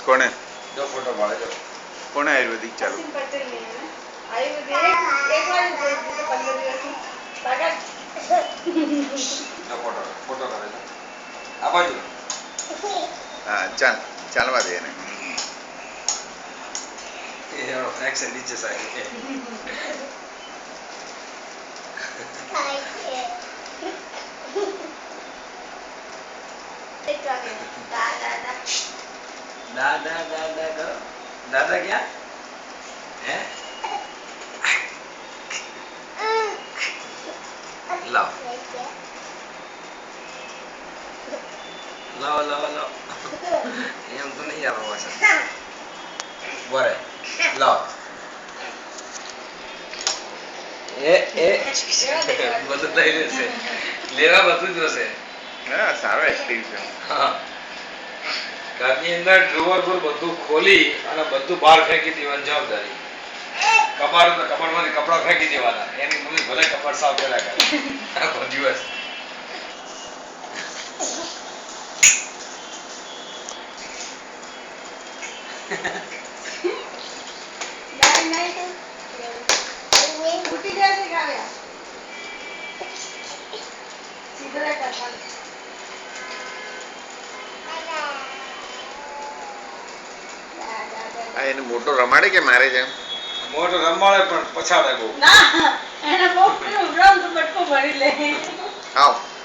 કોણે જો ફોટો પાડે જો કોણે આયુર્વેદિક ચાલુ પટેલ ને આયુર્વેદિક એક વાર જોઈ 15 દિવસ પાગલ જો ફોટો કરે છે આ બાજુ હા ચાલવા દે એને એ એનો ફ્રેક્શન નીચે સાઈડ છે દાદા કરો દાદા ક્યાં હે લાવ એમ તો નહીં આવે પાછા બરે લાવ એ બધું થઈ રહેશે લેવા બધું જ હશે હા સારો એક્ટિવ છે હા ઘરની અંદર ડ્રોવર પર બધું ખોલી અને બધું બહાર ફેંકી દેવાની જવાબદારી કબાટમાંથી કપડાં ફેંકી દેવાના એની મમ્મી ભલે કબાટ સાફ કર્યા કરે આખો દિવસ નહીં ઉઠી જશે કાવ્યા સીધો કરવાનું આ એને મોટો રમાડે કે મારે છે મોટો રમાડે પણ પછાડે બહુ ના એને બહુ રમ તો બટકો ભરી લે આવ